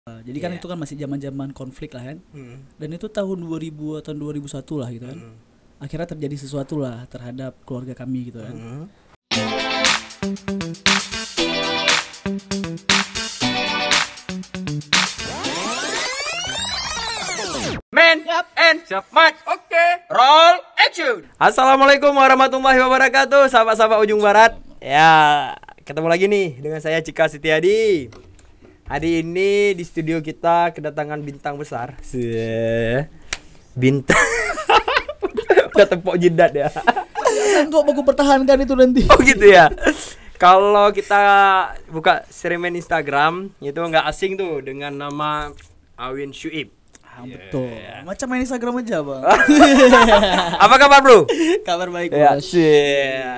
Jadi kan itu kan masih zaman-zaman konflik lah kan. Dan itu tahun 2000 atau 2001 lah gitu kan. Akhirnya terjadi sesuatu lah terhadap keluarga kami gitu kan. Man and Match. Oke. Roll action. Assalamualaikum warahmatullahi wabarakatuh, sahabat-sahabat ujung barat. Ya, ketemu lagi nih dengan saya Cika Setiadi. Hari ini di studio kita kedatangan bintang besar. Bintang. Udah tepok jidat ya. Sanggup aku pertahankan itu nanti. Oh gitu ya. Kalau kita buka streaming Instagram itu nggak asing tuh dengan nama Awin Syuib. Betul. Macam main Instagram aja, Bang. Apa kabar, Bro? Kabar baik, Ya, Bos.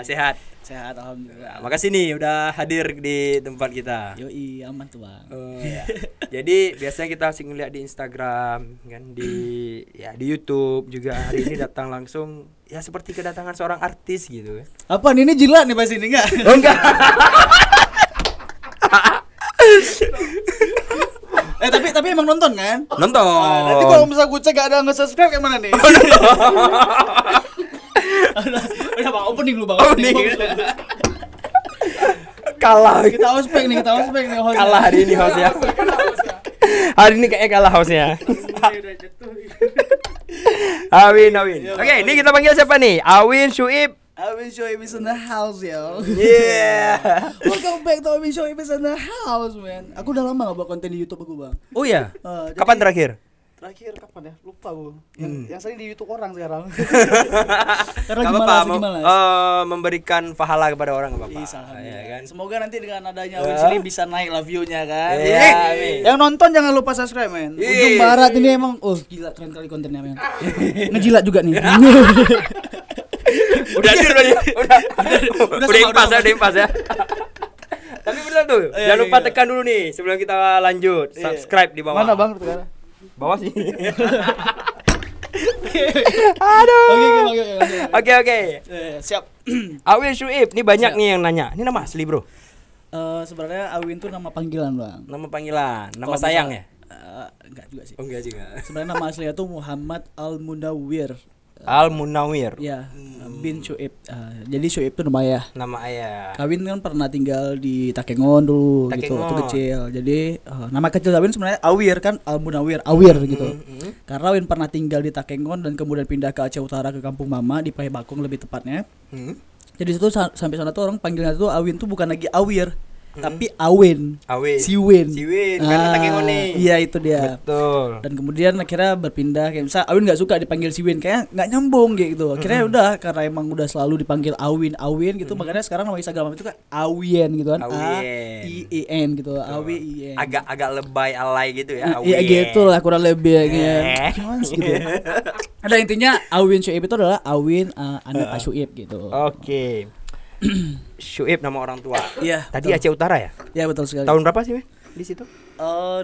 sehat. Sehat alhamdulillah. Makasih nih udah hadir di tempat kita. Yoi, aman tuh, Bang. Ya. Jadi biasanya kita sering lihat di Instagram kan, di YouTube juga. Hari ini datang langsung ya seperti kedatangan seorang artis gitu. Apaan ini jilat nih pas ini enggak? Oh enggak. Tapi emang nonton kan? Nonton. Nanti kalau misalnya gue cek gak ada nge-subscribe kayak mana nih? Udah Bang, opening lu Bang. Opening. Kalah. Kita ospek nih hostnya. Kalah hari ini hostnya. Hari ini kayaknya kalah hostnya. Awin. Oke, ini kita panggil siapa nih? Awin Syuib. Awin Syuib is in the house, yo. Yeah. Welcome back to Awin Syuib is in the house, man. Aku udah lama gak buat konten di YouTube aku, Bang. Oh ya. Jadi- Kapan terakhir? Terakhir kapan ya? Lupa gua. Yang sering di YouTube orang sekarang. Karena Gak gimana apa-apa, sih gimana? memberikan pahala kepada orang gak apa-apa. Bisa, Ya kan? Semoga nanti dengan adanya Awin Syuib bisa naik lah view-nya kan. Iya, Ih, yang nonton jangan lupa subscribe, men. Ujung Barat ini emang gila keren kali kontennya, men. Ngejilat juga nih. Udah impas ya. Tapi benar tuh, jangan lupa tekan dulu nih sebelum kita lanjut. Subscribe di bawah. Mana Bang sekarang? Bawah sih. Aduh. Oke. Siap. Awin Syuib, ini banyak nih yang nanya. Ini nama asli, Bro? Sebenarnya Awin tuh nama panggilan, Bang. Nama panggilan, nama Kalau sayang misal- ya? Enggak juga sih. Oh enggak juga. Sebenarnya nama aslinya tuh Muhammad Al-Munawwir. Al Munawwir. Ya, bin Syuib. Jadi Syuib tuh nama ayah. Nama ayah. Kawin kan pernah tinggal di Takengon dulu gitu waktu Takengon. kecil. Jadi nama kecil Kawin sebenarnya Awir kan Al-Munawwir, Awir gitu. Karena Awin pernah tinggal di Takengon dan kemudian pindah ke Aceh Utara ke kampung mama di Pahebakung lebih tepatnya. Jadi situ sampai sana tuh orang panggilnya tuh Awin tuh bukan lagi Awir, tapi Awin. Awin. Siwin. Karena Takengon nih. Iya itu dia. Betul. Dan kemudian akhirnya berpindah kayak misalnya Awin nggak suka dipanggil Siwin, kayak nggak nyambung gitu. Akhirnya udah karena emang udah selalu dipanggil Awin gitu, makanya sekarang nama Instagram itu kan Awien gitu kan. A-I-E-N gitu. A-W-I-N. Agak lebay alay gitu ya. Iya gitu lah kurang lebih ya. Eh. Gimana sih gitu ya. Ada intinya Awin Syuib itu adalah Awin anak Syuib gitu. Oke. Syuib nama orang tua. Iya. Tadi betul. Aceh Utara ya? Ya betul sekali. Tahun berapa sih, Men? Di situ?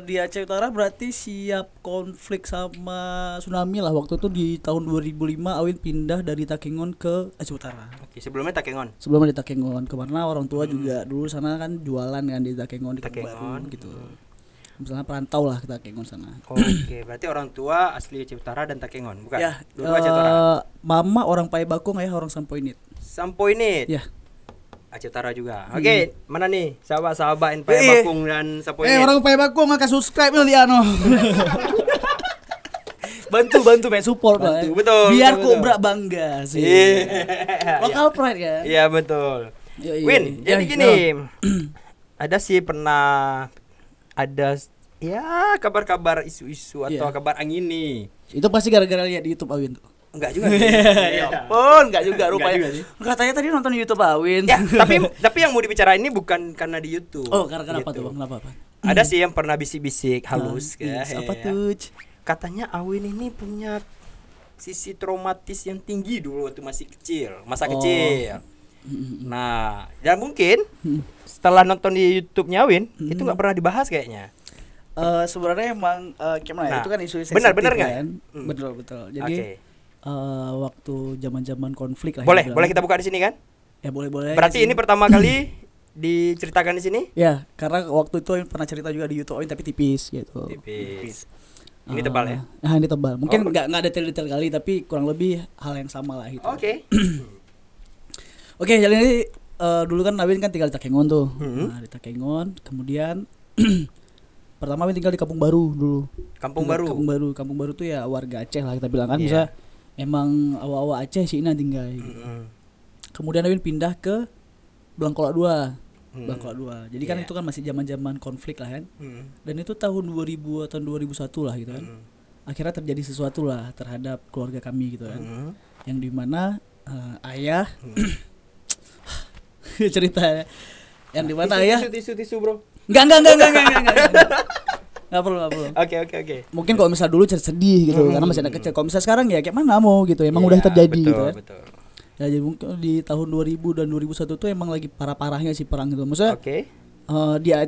Di Aceh Utara berarti siap konflik sama tsunami lah. Waktu itu di tahun 2005 Awin pindah dari Takengon ke Aceh Utara. Oke, sebelumnya Takengon. Sebelumnya di Takengon, kemana orang tua juga dulu sana kan jualan kan di Takengon di Kampung Baru gitu. Misalnya perantau lah ke Takengon sana. Oke, berarti orang tua asli Aceh Utara dan Takengon, bukan? Ya, Dua-dua Aceh Utara. mama orang Pahebakung, ayah orang Sampoinit. Sampoinit. Ya. Aceh Utara juga. Oke, mana nih sahabat-sahabat yang Pahebakung dan Sampoinit? Orang Pahebakung maka subscribe lu Liano. bantu men support lah. Betul. Biar betul. Kobra bangga sih. Iya. Lokal pride kan. Iya, betul. Yoi. Win, Ya, jadi gini. Ada sih pernah ada ya kabar-kabar isu-isu atau Iya. kabar angin nih. Itu pasti gara-gara lihat di YouTube Awin tuh. Enggak juga. Ya ampun, enggak juga rupanya. juga sih. Katanya tadi nonton YouTube Awin. Ya, tapi yang mau dibicarain ini bukan karena di YouTube. Oh, karena kenapa gitu. tuh, Bang? Kenapa apa? Ada sih yang pernah bisik-bisik halus Iya, ya. apa ya. tuh? Katanya Awin ini punya sisi traumatis yang tinggi dulu waktu masih kecil, masa kecil. Nah, dan mungkin setelah nonton di YouTube-nya Awin, itu nggak pernah dibahas kayaknya. Sebenarnya emang gimana ya? Nah, Itu kan isu benar sensitif nggak? kan? Betul. Jadi Oke. Waktu zaman-zaman konflik lah. Boleh dibilang. kita buka di sini kan? Ya boleh. Berarti ini pertama kali diceritakan di sini? Ya, karena waktu itu Awin pernah cerita juga di YouTube Awin tapi tipis gitu. Tipis. Ini tebal ya? Nah, ini tebal. Mungkin nggak detail-detail kali tapi kurang lebih hal yang sama lah gitu. Oke. Oke, jadi ini dulu kan Awin kan tinggal di Takengon tuh. Nah, di Takengon, kemudian pertama Awin tinggal di Kampung Baru dulu. Kampung Baru tuh ya warga Aceh lah kita bilang kan. Bisa emang awak-awak Aceh sih tinggal gitu. Kemudian Awin pindah ke Blangkolak 2. Blangkolak 2. Jadi kan itu kan masih zaman-zaman konflik lah kan. Dan itu tahun 2000 atau 2001 lah gitu kan. Akhirnya terjadi sesuatu lah terhadap keluarga kami gitu kan. Yang dimana ayah cerita yang dimana ayah tisu bro. Enggak. Enggak perlu. Oke. Mungkin kalau misal dulu sedih gitu karena masih anak kecil. Kalau misal sekarang ya kayak mana mau gitu. Emang udah terjadi gitu kan. Betul. Ya jadi mungkin di tahun 2000 dan 2001 tuh emang lagi parah-parahnya sih perang gitu. Maksudnya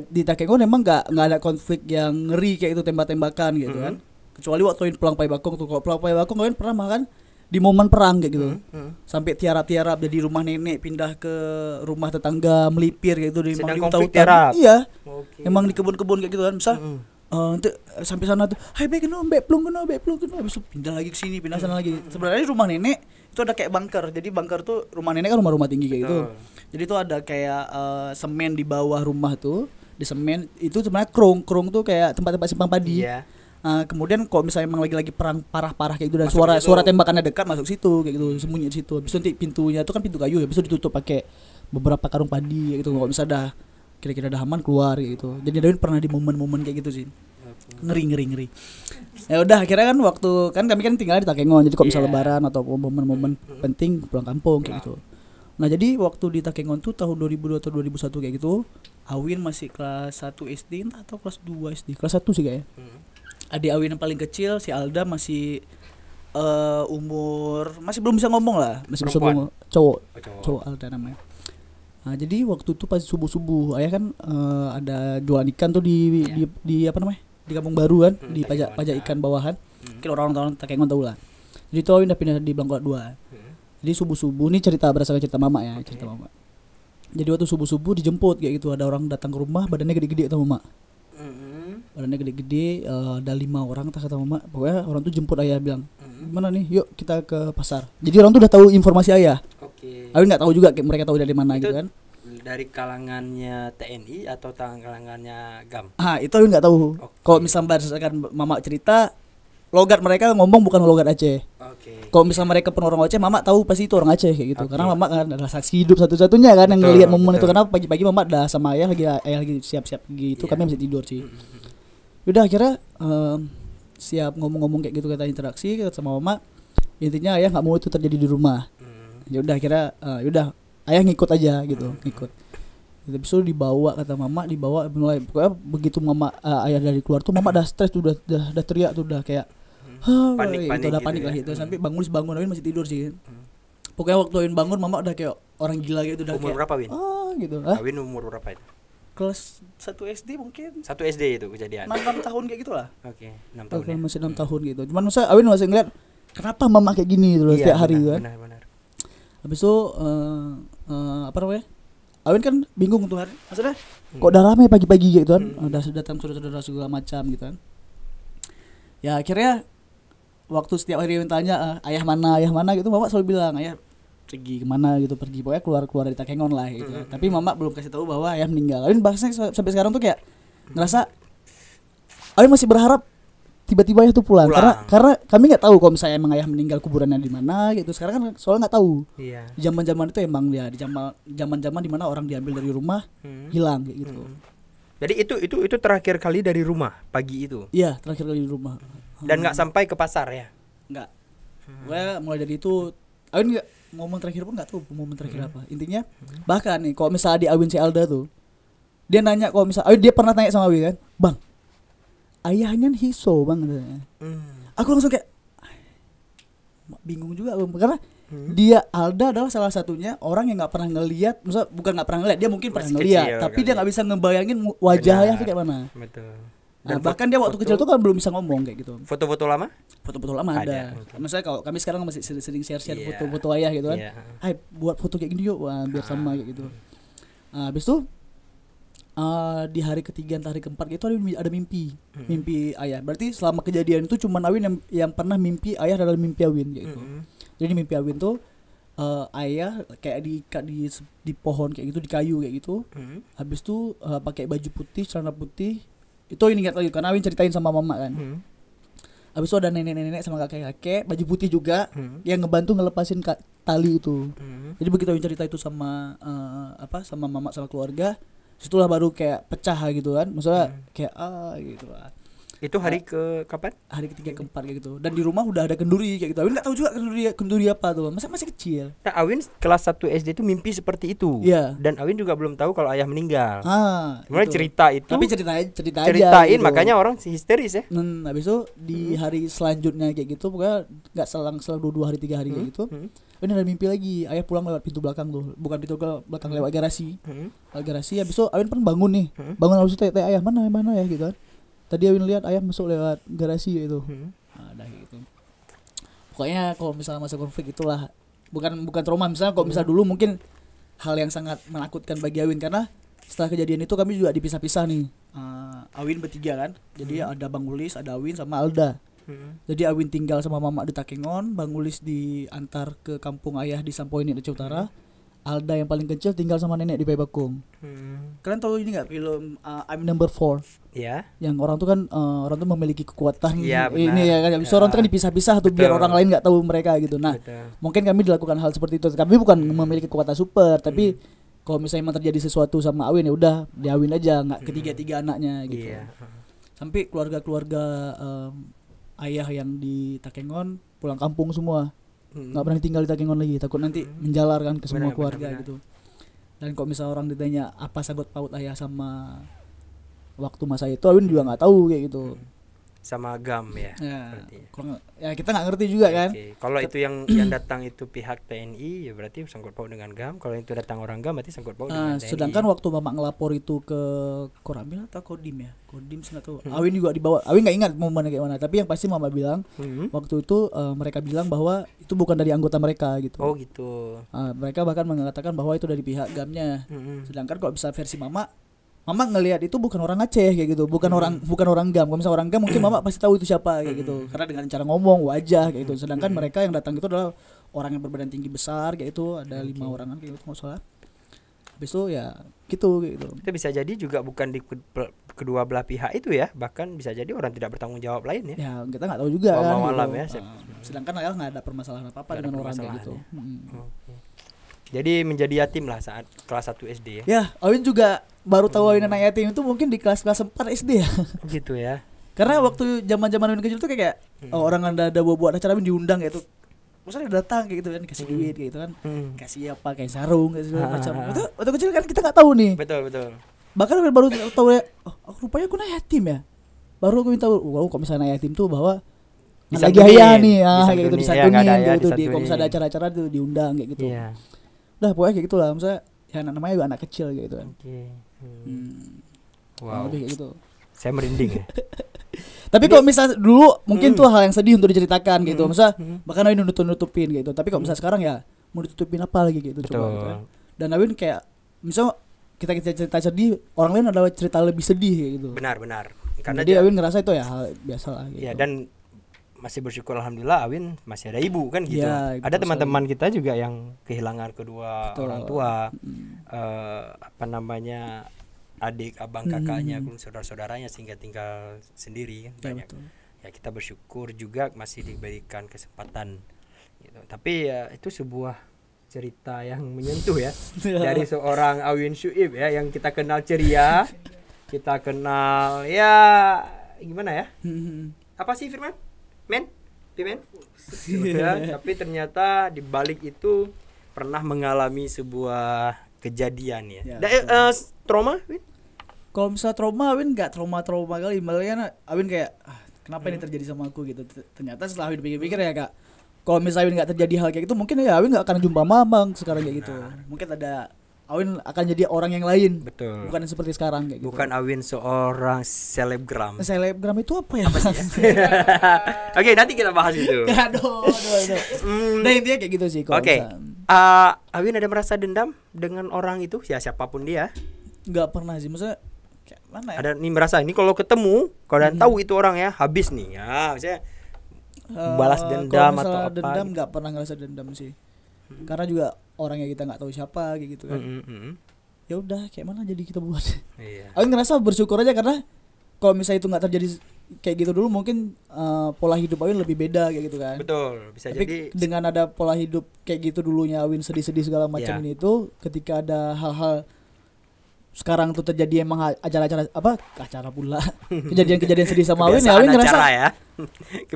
di Takengon emang enggak ada konflik yang ngeri kayak itu tembak-tembakan gitu kan. Kecuali waktu Pelang Pai Bakong tuh. Kalau Pelang Pai Bakong kalian pernah makan di momen perang kayak gitu. Sampai tiarap-tiarap jadi rumah nenek pindah ke rumah tetangga melipir kayak gitu di hutan. Iya. Emang di kebun-kebun kayak gitu kan. Misal nanti sampai sana tuh, "Hai bek plung keno." Habis itu pindah lagi ke sini, pindah sana lagi. Sebenarnya rumah nenek itu ada kayak bunker. Jadi bunker tuh rumah nenek kan rumah tinggi kayak gitu. Jadi tuh ada kayak semen di bawah rumah tuh. Di semen itu sebenarnya krong tuh kayak tempat-tempat simpan padi. Iya. Kemudian kalau misalnya emang lagi parang parah-parah kayak gitu dan suara tembakannya dekat masuk situ kayak gitu, sembunyi di situ. Habis itu nanti pintunya itu kan pintu kayu ya, habis itu ditutup pakai beberapa karung padi kayak gitu. Kalau misalnya dah kira-kira dah aman keluar kayak gitu. Jadi Dawin pernah di momen-momen kayak gitu sih. Ngeri. Ya udah akhirnya kan waktu kan kami kan tinggal di Takengon. Jadi kalau misalnya lebaran atau momen-momen penting pulang kampung kayak gitu. Nah, jadi waktu di Takengon tuh tahun 2002 atau 2001 kayak gitu, Awin masih kelas 1 SD atau kelas 2 SD. Kelas 1 sih kayaknya. Adik Awin yang paling kecil si Alda masih umur masih belum bisa ngomong lah, masih bisa ngomong. Cowok Alda namanya. Nah, jadi waktu itu pas subuh ayah kan ada jualan ikan tuh di apa namanya? Di Kampung Baru kan, di pajak ikan bawahan. Mungkin orang-orang Takengon tahu lah. Jadi tuh Awin udah pindah di Blangkolak 2. Jadi subuh-subuh ini berdasarkan cerita mama ya, cerita mama. Jadi waktu subuh-subuh dijemput kayak gitu, ada orang datang ke rumah badannya gede-gede kata mama. Badannya gede-gede, ada 5 orang kata mama. Pokoknya orang tuh jemput ayah bilang, "Gimana nih? Yuk kita ke pasar." Jadi orang tuh udah tahu informasi ayah. Awin enggak tahu juga mereka tahu dari mana gitu kan. Dari kalangannya TNI atau kalangannya GAM? Itu Awin enggak tahu. Kalau misalnya berdasarkan mama cerita, logat mereka ngomong bukan logat Aceh. Kalau misalnya mereka pun orang Aceh, mama tahu pasti itu orang Aceh kayak gitu. Karena mama kan adalah saksi hidup satu-satunya kan yang ngelihat momen itu. Karena pagi-pagi mama udah sama ayah lagi siap-siap gitu, kami masih tidur sih. Udah akhirnya siap ngomong-ngomong kayak gitu, kata interaksi sama mama. Intinya ayah nggak mau itu terjadi di rumah. Ya udah akhirnya ayah ngikut aja gitu, ngikut. Habis itu dibawa kata mama, mulai pokoknya begitu mama ayah dari keluar tuh mama udah stres tuh, udah teriak tuh, udah kayak panik lah gitu. Sampai bangun Awin masih tidur sih. Pokoknya waktu Awin bangun mama udah kayak orang gila gitu, udah umur kayak berapa Win? Gitu. Awin umur berapa itu? Kelas 1 SD mungkin. 1 SD itu kejadian. 6 tahun kayak gitulah. 6 tahun. Ya? Masih 6 tahun gitu. Cuman masa Awin masih ngeliat kenapa mama kayak gini gitu setiap hari kan. Benar. Habis itu apa namanya? Awin kan bingung tuh hari. Maksudnya kok udah ramai pagi-pagi gitu kan. Udah datang saudara-saudara segala macam gitu kan. Ya akhirnya waktu setiap hari Awin tanya ayah mana gitu, mama selalu bilang ayah pergi kemana gitu, pokoknya keluar dari Takengon lah gitu. Tapi mama belum kasih tahu bahwa ayah meninggal. Awin bahasanya sampai sekarang tuh kayak ngerasa Awin masih berharap tiba-tiba ayah tuh pulang. Karena kami nggak tahu kalau misalnya emang ayah meninggal kuburannya di mana gitu. Sekarang kan soalnya nggak tahu. Zaman-zaman itu emang ya di zaman-zaman di mana orang diambil dari rumah hilang kayak gitu. Jadi itu terakhir kali dari rumah pagi itu. Iya, terakhir kali di rumah. Dan nggak sampai ke pasar ya? Nggak. Pokoknya mulai dari itu Awin nggak, momen terakhir pun nggak tahu momen terakhir apa. Intinya bahkan nih kalau misalnya di Awin si Alda tuh dia nanya, kalau misalnya dia pernah tanya sama Awin kan, "Bang, ayahnya hiso bang," aku langsung kayak bingung juga karena dia Alda adalah salah satunya orang yang nggak pernah ngelihat, maksudnya bukan nggak pernah ngelihat, dia mungkin pernah ngelihat tapi dia nggak bisa ngebayangin wajah ayah kayak mana. Betul. Dan bahkan dia waktu kecil tuh kan belum bisa ngomong kayak gitu. Foto-foto lama ada. Misalnya kalau kami sekarang masih sering share foto-foto ayah gitu kan. Hai buat foto kayak gini yuk, biar sama kayak gitu. Habis itu di hari ketiga atau hari keempat gitu ada mimpi. Mimpi ayah. Berarti selama kejadian itu cuma Awin yang pernah mimpi ayah dalam mimpi Awin gitu. Jadi mimpi Awin tuh ayah kayak diikat di pohon kayak gitu, di kayu kayak gitu. Habis itu pakai baju putih, celana putih. Itu ini ingat lagi karena Awin ceritain sama mama kan. Habis itu ada nenek-nenek sama kakek-kakek baju putih juga yang ngebantu ngelepasin tali itu. Jadi begitu Awin cerita itu sama sama mama sama keluarga, situlah baru kayak pecah gitu kan. Maksudnya kayak gitu lah. Itu hari ke kapan? Hari ketiga keempat kayak gitu. Dan di rumah udah ada kenduri kayak gitu. Awin enggak tahu juga kenduri apa tuh. Masih kecil. Nah, Awin kelas 1 SD itu mimpi seperti itu. Iya. Dan Awin juga belum tahu kalau ayah meninggal. Kemudian itu. cerita itu. Tapi cerita aja ceritain gitu. Makanya orang histeris ya. Habis itu di hari selanjutnya kayak gitu pokoknya enggak selang 2 hari 3 hari kayak gitu. Ini ada mimpi lagi. Ayah pulang lewat pintu belakang tuh. Bukan pintu belakang, lewat garasi. Lewat garasi habis itu Awin pun bangun nih. Bangun habis itu tanya ayah mana ya gitu kan. Tadi Awin lihat ayah masuk lewat garasi gitu. Ada gitu. Pokoknya kalau misalnya masa konflik itulah bukan trauma. Misalnya kalau misal dulu mungkin hal yang sangat menakutkan bagi Awin karena setelah kejadian itu kami juga dipisah-pisah nih. Awin bertiga kan. Jadi ada Bang Ulis, ada Awin sama Alda. Jadi Awin tinggal sama mama di Takengon, Bang Ulis diantar ke kampung ayah di Sampoini Aceh Utara. Alda yang paling kecil tinggal sama nenek di Payabakung. Kalian tahu ini nggak film I'm Number 4? Ya. Yang orang tuh kan orang tuh memiliki kekuatan ya, ini ya kan. Bisa orang tuh kan dipisah-pisah tuh biar orang lain nggak tahu mereka gitu. Nah, mungkin kami dilakukan hal seperti itu. Tapi bukan memiliki kekuatan super, tapi kalau misalnya emang terjadi sesuatu sama Awin ya udah di Awin aja, nggak ketiga anaknya gitu. Sampai keluarga ayah yang di Takengon pulang kampung semua. Nggak pernah tinggal di Takengon lagi, takut nanti menjalar kan ke semua keluarga gitu. Dan kalau misalnya orang ditanya apa sangkut paut ayah sama waktu masa itu, Awin juga nggak tahu kayak gitu. Sama GAM ya. Ya kita nggak ngerti juga kan. Kalau itu yang datang itu pihak TNI ya berarti sangkut paut dengan GAM. Kalau itu datang orang GAM berarti sangkut paut dengan TNI. Sedangkan waktu mama ngelapor itu ke Koramil atau Kodim ya, Kodim nggak tahu. Awin juga dibawa. Awin nggak ingat momennya kayak mana. Tapi yang pasti mama bilang waktu itu mereka bilang bahwa itu bukan dari anggota mereka gitu. Oh gitu. Mereka bahkan mengatakan bahwa itu dari pihak GAM-nya. Sedangkan kalau bisa versi Mama ngelihat itu bukan orang Aceh kayak gitu, bukan orang GAM. Kalau misalnya orang GAM mungkin Mama pasti tahu itu siapa kayak gitu, karena dengan cara ngomong, wajah kayak gitu. Sedangkan mereka yang datang itu adalah orang yang berbadan tinggi besar kayak itu, ada 5 orangan kayak gitu nggak salah. Habis itu ya gitu kayak gitu. Itu bisa jadi juga bukan di kedua belah pihak itu ya, bahkan bisa jadi orang tidak bertanggung jawab lain ya. Ya kita nggak tahu juga kan. Malam gitu. Ya. Sedangkan ayah nggak ada permasalahan apa dengan orang kayak gitu. Jadi menjadi yatim lah saat kelas 1 SD ya. Ya, Awin juga baru tahu Awin anak yatim itu mungkin di kelas 4 SD ya. Gitu ya. Karena waktu zaman-zaman Awin kecil tuh kayak orang ada buat acara Awin diundang kayak itu. Maksudnya datang kayak gitu kan, kasih duit kayak gitu kan. Kasih apa, kayak sarung kayak segala macam. Itu waktu kecil kan kita enggak tahu nih. Betul. Bahkan Awin baru tahu ya, rupanya aku anak yatim ya. Baru aku tahu, kok misalnya anak yatim tuh bahwa lagi ayah nih, kayak gitu disantunin gitu. Kalau misalnya ada acara-acara tuh diundang kayak gitu. Iya. Udah pokoknya kayak gitulah, misalnya ya namanya juga anak kecil gitu kan. Wow. Lebih kayak gitu. Saya merinding ya. Tapi kalau misalnya dulu mungkin tuh hal yang sedih untuk diceritakan gitu. Misalnya bahkan Awin nutupin gitu. Tapi kalau misalnya sekarang ya mau ditutupin apa lagi gitu. Coba gitu kan. Dan Awin kayak misalnya kita cerita sedih, orang lain adalah cerita lebih sedih kayak gitu. Benar. Karena jadi Awin ngerasa itu ya hal biasa lah gitu. Ya, dan masih bersyukur alhamdulillah Awin masih ada ibu kan gitu. Ya, ada teman-teman kita juga yang kehilangan kedua orang tua, adik, abang, kakaknya, saudara-saudaranya sehingga tinggal sendiri kan banyak. Ya kita bersyukur juga masih diberikan kesempatan gitu. Tapi ya itu sebuah cerita yang menyentuh ya dari seorang Awin Syuib ya yang kita kenal ceria, kita kenal ya gimana ya? Apa sih Firman? Pimen? Ya, tapi ternyata di balik itu pernah mengalami sebuah kejadian ya. Trauma? Kalau misalnya trauma, Awin nggak trauma kali, malah Awin kayak kenapa ini terjadi sama aku gitu. Ternyata setelah Awin pikir-pikir ya Kak, kalau misalnya Awin nggak terjadi hal kayak gitu, mungkin ya Awin nggak akan jumpa Mamang sekarang kayak gitu. Mungkin ada Awin akan jadi orang yang lain. Betul. Bukan seperti sekarang kayak gitu. Bukan Awin seorang selebgram. Selebgram itu apa ya? Oke, nanti kita bahas itu. Aduh. Nah intinya kayak gitu sih. Oke. Awin ada merasa dendam dengan orang itu, ya siapapun dia? Nggak pernah sih, maksudnya kayak mana ya? Ada nih merasa ini kalau ketemu, kalau dan tahu itu orang ya habis nih ya, misalnya balas dendam Kalau atau misalnya apa dendam gitu. nggak pernah ngerasa dendam sih. Karena juga orangnya kita nggak tahu siapa kayak gitu kan. Ya udah kayak mana jadi kita buat. Iya. Aku ngerasa bersyukur aja karena kalau misalnya itu nggak terjadi kayak gitu dulu mungkin pola hidup Awin lebih beda kayak gitu kan. Betul, bisa Tapi jadi dengan ada pola hidup kayak gitu dulunya Awin sedih-sedih segala macam Iya. ini itu ketika ada hal-hal sekarang tuh terjadi emang acara pula kejadian-kejadian sedih sama Awin ya kebiasaan Awin ngerasa acara ya.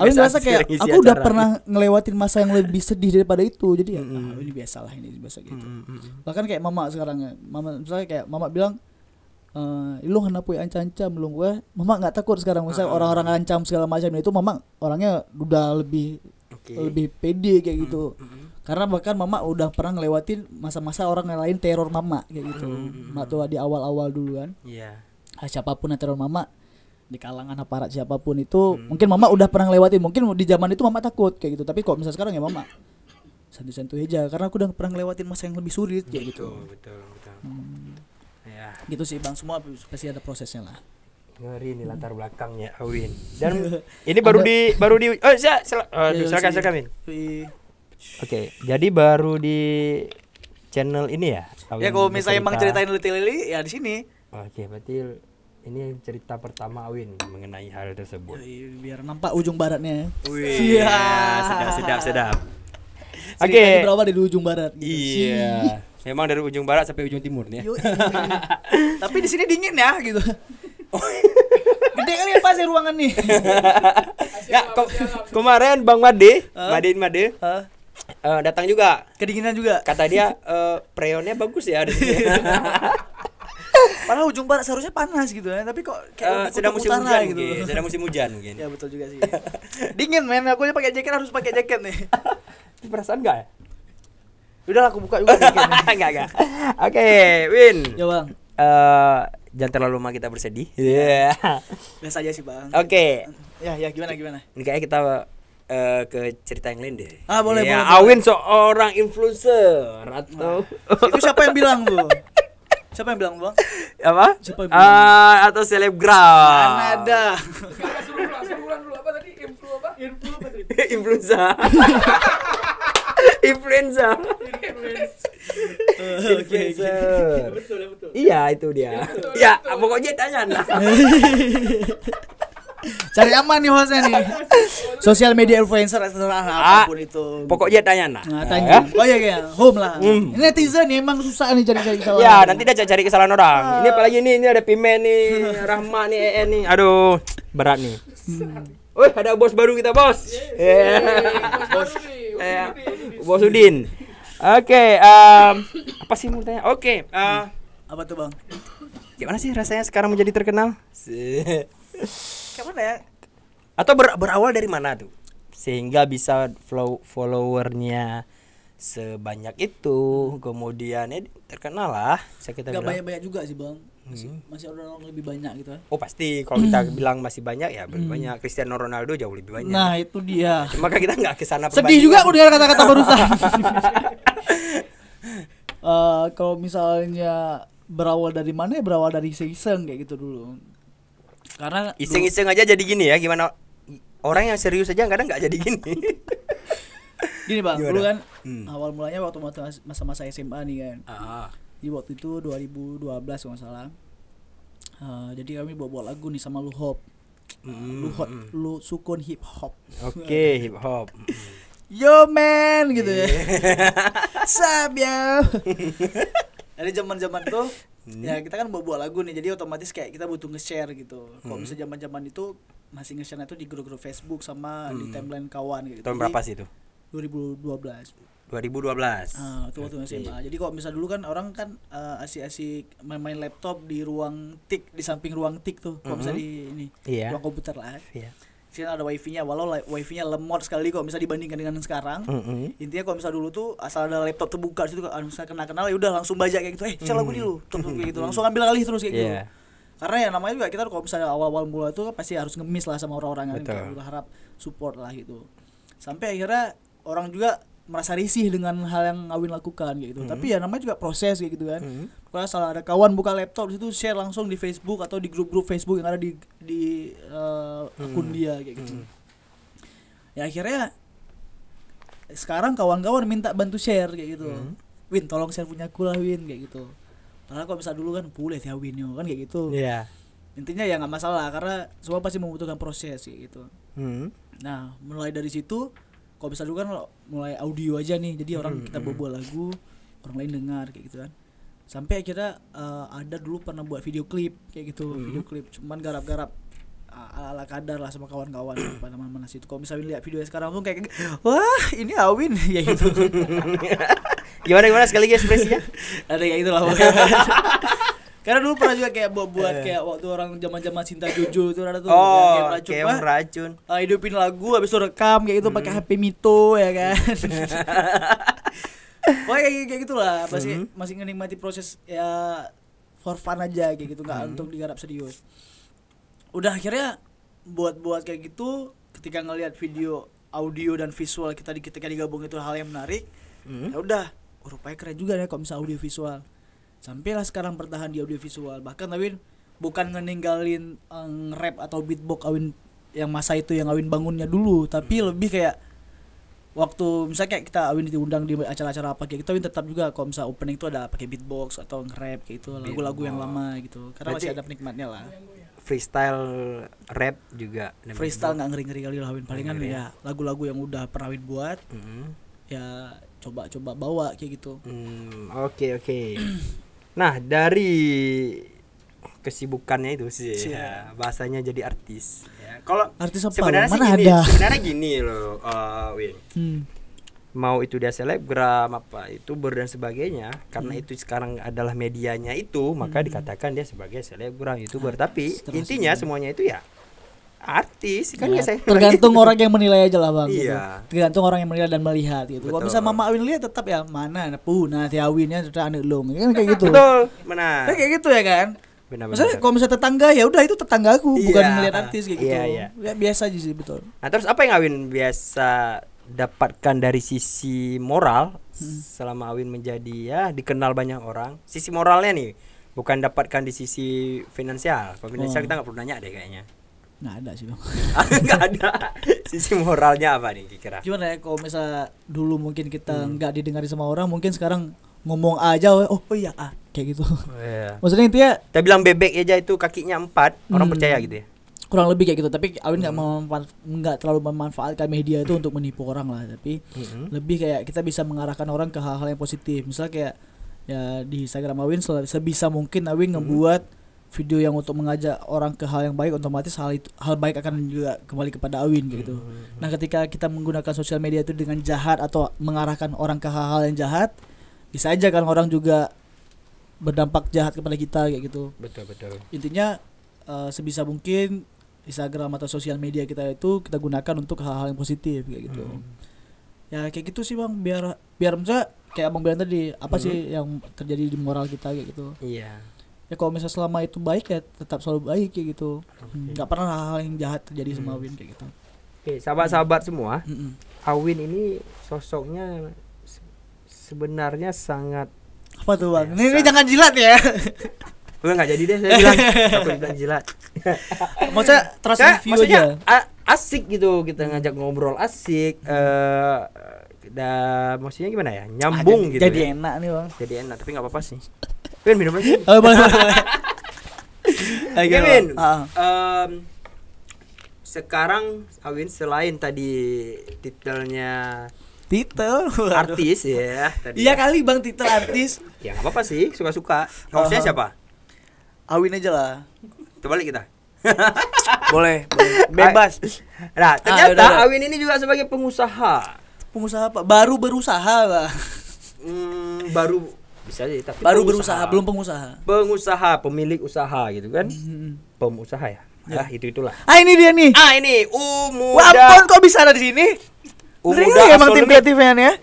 Awin ngerasa kayak Sering isi aku udah acara. pernah ngelewatin masa yang lebih sedih daripada itu jadi ya ini biasalah ini biasa gitu. Bahkan kayak mama sekarang ya, mama misalnya kayak mama bilang lu kenapa ancam-ancam lu gue mama nggak takut sekarang misalnya orang-orang ancam segala macam itu mama orangnya udah lebih Oke. lebih pede kayak gitu karena bahkan mama udah pernah ngelewatin masa-masa orang yang lain teror mama kayak gitu tuh di awal-awal dulu kan. Iya. Siapapun yang teror mama di kalangan aparat siapapun itu mungkin mama udah pernah ngelewatin mungkin di zaman itu mama takut kayak gitu tapi kok misalnya sekarang ya mama santai-santai aja karena aku udah pernah ngelewatin masa yang lebih sulit kayak gitu. Betul. Ya. Gitu sih bang, semua pasti ada prosesnya lah. Ngeri nih latar belakangnya Awin. Dan ini baru di silakan Min. Oke, jadi baru di channel ini ya. Ya kalau misalnya emang ceritain Lili ya di sini. Oke, berarti ini cerita pertama Awin mengenai hal tersebut. Biar nampak ujung baratnya. Wih, sedap. Oke. Ceritanya berawal dari ujung barat. Gitu. Iya. Memang dari ujung barat sampai ujung timur nih ya. Tapi di sini dingin ya gitu. Gede kali ya pasti ruangan nih. Ya, kemarin Bang Made datang juga. Kedinginan juga. Kata dia freonnya bagus ya di sini. Padahal ujung barat seharusnya panas gitu ya, tapi kok kayak sedang musim utara hujan gitu. Sedang musim hujan mungkin. Ya betul juga sih. Dingin men, aku aja pakai jaket harus pakai jaket nih. Perasaan enggak ya? Udah aku buka juga jaketnya. Enggak. Oke, Win. Ya bang. Jangan terlalu lama kita bersedih. Iya. Biasa aja sih bang. Oke. Ya gimana? Ini kayaknya kita ke cerita yang lain deh. Boleh. Awin seorang influencer atau Itu siapa yang bilang tuh? Siapa yang bilang bang? apa? Siapa yang bilang? Atau selebgram. Mana ada? Suruhan dulu apa tadi? Influ apa? Influenza. Influenza. Influencer. Betul. Iya, itu dia. Ya, pokoknya tanya nah. Cari aman nih hostnya nih. Sosial media influencer apapun itu. Pokoknya tanya nah. Tanya. Oh iya home lah. Ini netizen nih emang susah nih cari kesalahan. Ya, nanti dia cari kesalahan orang. Ini apalagi ini ada Pimen nih, Rahma nih, EN nih. Aduh, berat nih. Wih, ada bos baru kita, bos. Bos Udin. Oke, apa sih mau tanya? Oke, Apa tuh bang? gimana sih rasanya sekarang menjadi terkenal? Kayak mana ya? Atau berawal dari mana tuh? Sehingga bisa followernya sebanyak itu, kemudian ya terkenal lah. Bisa kita Gak bilang. banyak-banyak juga sih bang. Masih orang lebih banyak gitu kan. Oh pasti, kalau kita bilang masih banyak ya banyak. Cristiano Ronaldo jauh lebih banyak. Nah itu dia. Maka kita nggak kesana. Sedih juga aku dengar kata-kata barusan. Kalau misalnya berawal dari mana ya berawal dari iseng-iseng kayak gitu dulu. Karena Iseng-iseng aja jadi gini ya, gimana orang yang serius aja kadang nggak jadi gini. gini bang, Gimana? dulu kan awal mulanya waktu masa-masa SMA nih kan. Jadi waktu itu 2012 kalau nggak salah. Jadi kami bawa lagu nih sama Luhop. Lu Sukun Hip Hop. Oke, hip hop. Yo man gitu ya. Sab ya. Dari zaman-zaman tuh ya kita kan bawa lagu nih, jadi otomatis kayak kita butuh nge-share gitu. Kalau bisa zaman-zaman itu masih nge-share itu di grup-grup Facebook sama di timeline kawan gitu. Tahun berapa sih itu? 2012. 2012. Itu waktu SMA. Jadi kalau misal dulu kan orang kan asik-asik main laptop di ruang tik, di samping ruang tik tuh. Kalau misal di ini ruang komputer lah. Iya. Sini ada wifi-nya, walau wifi-nya lemot sekali kalau misal dibandingkan dengan sekarang. Intinya kalau misal dulu tuh asal ada laptop terbuka situ misal kenal-kenal ya udah langsung bajak kayak gitu. Cel lagu dulu. Kayak gitu. Langsung ambil alih terus kayak gitu. Karena ya namanya juga kita kalau misalnya awal-awal mula tuh pasti harus ngemis lah sama orang-orang yang kita berharap support lah gitu. Sampai akhirnya orang juga merasa risih dengan hal yang Awin lakukan kayak gitu. Tapi ya namanya juga proses kayak gitu kan. Kalau salah ada kawan buka laptop di situ share langsung di Facebook atau di grup-grup Facebook yang ada di akun dia kayak gitu. Ya akhirnya sekarang kawan-kawan minta bantu share kayak gitu. Win tolong share punya aku lah Win kayak gitu. Padahal kalau bisa dulu kan boleh ya Win yo kan kayak gitu. Iya. Intinya ya nggak masalah karena semua pasti membutuhkan proses kayak gitu. Nah mulai dari situ kalau bisa dulu kan mulai audio aja nih, jadi orang kita bawa lagu orang lain dengar kayak gitu kan. Sampai akhirnya ada dulu pernah buat video klip kayak gitu. Video klip cuman garap-garap ala kadar lah sama kawan-kawan pada mana situ. Kalau misalnya lihat video sekarang tuh kayak wah ini Awin ya gitu. Gimana sekali lagi ekspresinya? Ada kayak gitu lah. Karena dulu pernah juga kayak buat kayak waktu orang zaman-zaman Cinta Jojo itu ada tuh kayak racun. Hidupin lagu habis itu rekam kayak gitu pakai HP Mito ya kan. Wah kayak gitulah, masih menikmati proses ya for fun aja kayak gitu, enggak untuk digarap serius. Udah akhirnya buat kayak gitu, ketika ngelihat video audio dan visual kita ketika digabung itu hal yang menarik. Ya udah, rupanya keren juga ya kalau misalnya audio visual. Sampailah sekarang bertahan di audio visual. Bahkan Awin bukan ngeninggalin rap atau beatbox Awin yang masa itu yang Awin bangunnya dulu, tapi lebih kayak waktu misalnya kayak kita Awin diundang di acara-acara apa kayak gitu, Awin tetap juga kalau misalnya opening itu ada pakai beatbox atau nge-rap kayak gitu, lagu-lagu yang lama gitu. Karena berarti masih ada penikmatnya lah. Freestyle rap juga. Freestyle nggak ngeri-ngeri kali lah Awin, palingan ya lagu-lagu yang udah pernah Awin buat. Ya coba bawa kayak gitu. Oke. Nah, dari kesibukannya itu sih ya, bahasanya jadi artis ya. Kalau artis apa? Sebenarnya Mana gini, ada? sebenarnya gini loh, Win. Mau itu dia selebgram apa, YouTuber dan sebagainya, karena itu sekarang adalah medianya itu, maka dikatakan dia sebagai selebgram, YouTuber. Tapi intinya semuanya itu ya artis kan ya, saya tergantung orang yang menilai aja lah Bang. Iya. Gitu. Tergantung orang yang menilai dan melihat gitu. Kalau bisa Mama Awin lihat tetap ya mana si Awinnya sudah anek long kan kayak gitu. Betul, benar. Kayak gitu ya kan. Benar. Maksudnya kalau misalnya tetangga ya udah itu tetanggaku, bukan melihat artis kayak gitu. Iya. Ya biasa aja sih betul. Nah, terus apa yang Awin biasa dapatkan dari sisi moral selama Awin menjadi ya dikenal banyak orang? Sisi moralnya nih, bukan dapatkan di sisi finansial. Kalau finansial kita nggak perlu nanya deh kayaknya. Nggak ada sih Bang. Nggak ada. Sisi moralnya apa nih kira-kira? Gimana ya kalau misalnya dulu mungkin kita nggak didengar sama orang, mungkin sekarang ngomong aja oh iya kayak gitu. Iya. Maksudnya intinya kita bilang bebek aja itu kakinya 4, orang percaya gitu ya. Kurang lebih kayak gitu, tapi Awin nggak terlalu memanfaatkan media itu untuk menipu orang lah, tapi lebih kayak kita bisa mengarahkan orang ke hal-hal yang positif. Misalnya kayak ya di Instagram Awin sebisa mungkin Awin ngebuat video yang untuk mengajak orang ke hal yang baik, otomatis hal baik akan juga kembali kepada Awin gitu. Nah, ketika kita menggunakan sosial media itu dengan jahat atau mengarahkan orang ke hal-hal yang jahat, bisa aja kan orang juga berdampak jahat kepada kita kayak gitu. Betul. Intinya sebisa mungkin Instagram atau sosial media kita itu kita gunakan untuk hal-hal yang positif kayak gitu. Ya kayak gitu sih Bang, biar misalnya kayak Abang bilang tadi, apa sih yang terjadi di moral kita kayak gitu. Iya. Ya kalau misalnya selama itu baik ya tetap selalu baik kayak gitu. Nggak pernah hal yang jahat terjadi sama Awin kayak gitu. Oke, sahabat-sahabat semua, Awin ini sosoknya sebenarnya sangat apa tuh Bang? Ini jangan jilat ya. Gue nggak jadi deh saya bilang, aku bilang jilat. Maksudnya terus review maksudnya aja. Asik gitu, kita ngajak ngobrol asik. Maksudnya gimana ya? Nyambung gitu. Jadi ya. enak nih Bang. Jadi enak, tapi nggak apa-apa sih. Win minum lagi. Boleh. Win. Sekarang Awin selain tadi titelnya artis ya tadi. Iya kali Bang, titel artis. Ya nggak apa-apa sih, suka-suka. Hostnya siapa? Awin aja lah. Terbalik kita. Boleh. Bebas. Nah, ternyata udah. Awin ini juga sebagai pengusaha. Pengusaha apa? Baru berusaha, Bang. Baru bisa sih, tapi baru berusaha, belum pengusaha. Pengusaha, pemilik usaha gitu kan. Pengusaha ya. Itulah. Ini dia nih. Ini Umuda. Wah, ampun, kok bisa ada di sini? Umuda emang tim kreatifnya nih ya.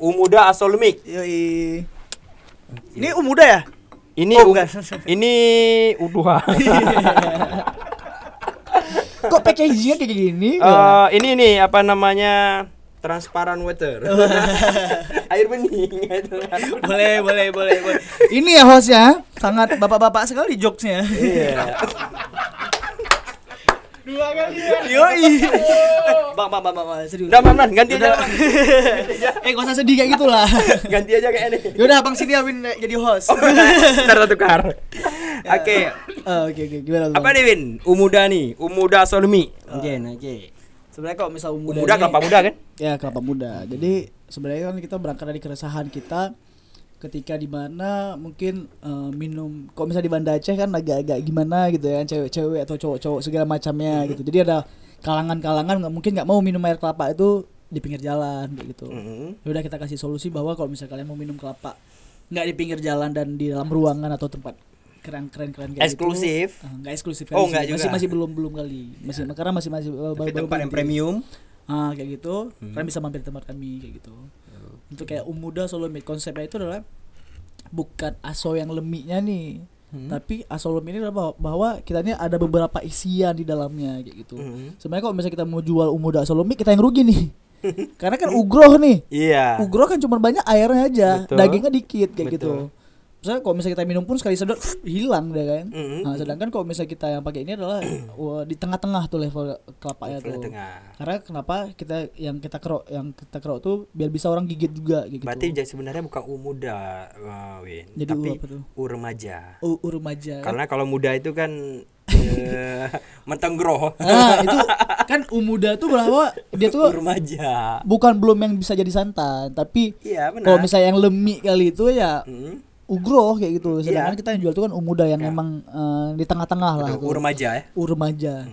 Umuda Asolmik. Yoi. Ini Umuda ya? Ini ini Uduha. Kok packagingnya kayak gini? Ini apa namanya? transparan water. Air bening gitu. Boleh. Ini ya hostnya sangat bapak-bapak sekali jokesnya. Iya. Dua kali. Yoi. Bang, serius. Udah, Man, ganti aja. Gak usah sedih kayak gitulah. Ganti aja kayak ini. Yaudah, Bang sini Win jadi host. Ntar tukar. Oke. Oke, gimana Bang? Apa nih, Win? Umuda nih, Umuda Solmi. Oke. Sebenarnya kalau misal umuda Umuda kelapa muda kan? Ya, kelapa muda. Jadi sebenarnya kan kita berangkat dari keresahan kita ketika di mana mungkin minum, kalau misalnya di Banda Aceh kan agak-agak gimana gitu ya, cewek-cewek atau cowok-cowok segala macamnya gitu. Jadi ada kalangan-kalangan nggak mau minum air kelapa itu di pinggir jalan kayak gitu. Ya udah kita kasih solusi bahwa kalau misalnya kalian mau minum kelapa nggak di pinggir jalan dan di dalam ruangan atau tempat keren-keren kayak eksklusif. Gitu. Nggak eksklusif Oh, kali nggak sih. juga. Masih belum kali. Masih karena masih Tapi tempat yang premium. Kayak gitu. Kalian bisa mampir di tempat kami kayak gitu. Untuk kayak Umuda Solomit, konsepnya itu adalah bukan aso yang lemiknya nih, tapi aso lemi ini adalah bahwa kita ini ada beberapa isian di dalamnya kayak gitu. Sebenarnya kalau misalnya kita mau jual Umuda aso lemi, kita yang rugi nih. Karena kan ugroh nih. Iya. Ugroh kan cuma banyak airnya aja, Betul. dagingnya dikit kayak Betul. gitu. Misalnya kalau misalnya kita minum pun sekali sedot hilang deh kan. Nah, sedangkan kalau misalnya kita yang pakai ini adalah di tengah-tengah tuh level kelapanya tuh. Karena kenapa yang kita kerok tuh biar bisa orang gigit juga gitu. Berarti sebenarnya bukan muda, Win. Jadi tapi apa tuh? remaja. Remaja. Karena kalau muda itu kan mentenggro. Nah, itu kan umuda tuh bahwa dia tuh remaja. bukan belum yang bisa jadi santan, tapi Iya, benar. kalau misalnya yang lemik kali itu ya ugroh kayak gitu. Sedangkan kita yang jual tuh kan umuda yang emang di tengah-tengah lah. Remaja ya. Remaja.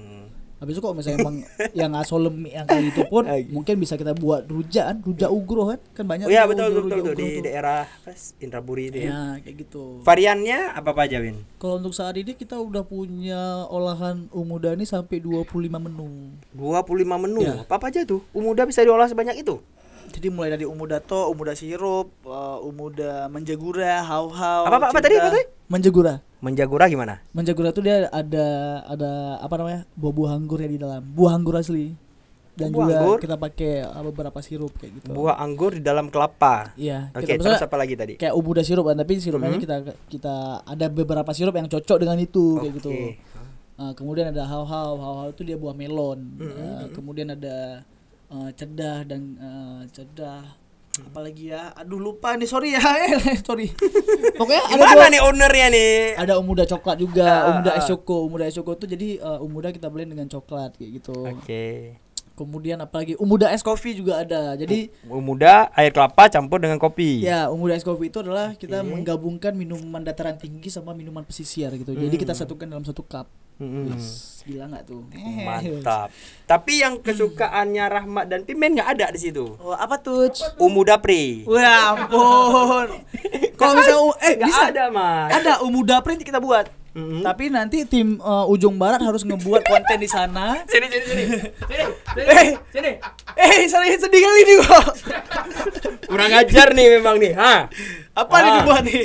Habis itu kalau misalnya emang yang aso lemik yang kali itu pun mungkin bisa kita buat rujak ugroh kan banyak. Oh iya, betul ugroh di tuh. daerah Indrapuri itu ya. Ya kayak gitu. Variannya apa aja, Win? Kalau untuk saat ini kita udah punya olahan umuda ini sampai 25 menu. 25 menu. Ya. Apa aja tuh? Umuda bisa diolah sebanyak itu? Jadi mulai dari umuda umuda sirup, umuda menjagura, hau-hau. Apa tadi? Menjagura. Menjagura gimana? Menjagura tuh dia ada apa namanya? Buah anggur ya di dalam. Buah anggur asli. Dan buah juga anggur? kita pakai beberapa sirup kayak gitu. Buah anggur di dalam kelapa. Iya. Oke, terus apa lagi tadi? Kayak umuda sirup kan, tapi sirupnya ini kita ada beberapa sirup yang cocok dengan itu kayak gitu. Kemudian ada hau-hau itu dia buah melon. Kemudian ada cedah dan apalagi ya, aduh lupa nih, sorry ya. Sorry. Pokoknya Gimana nih ownernya nih? ada umuda coklat juga, umuda es choco tuh jadi umuda kita blend dengan coklat kayak gitu. Oke. Kemudian apalagi umuda es kopi juga ada. Jadi Umuda air kelapa campur dengan kopi. ya, umuda es kopi itu adalah kita menggabungkan minuman dataran tinggi sama minuman pesisir gitu. Jadi kita satukan dalam satu cup. Gila nggak tuh? Mantap. Tapi yang kesukaannya Rahmat dan Pimen nggak ada di situ. Wah, apa tuh? Umuda Pri. Wah, ampun. Kalau misalnya bisa ada, Mas. ada umuda print kita buat. Tapi nanti tim Ujung Barat harus ngebuat konten di sana. Sini. Sedih kali nih kok. Kurang ajar nih memang nih. Apa nih dibuat nih?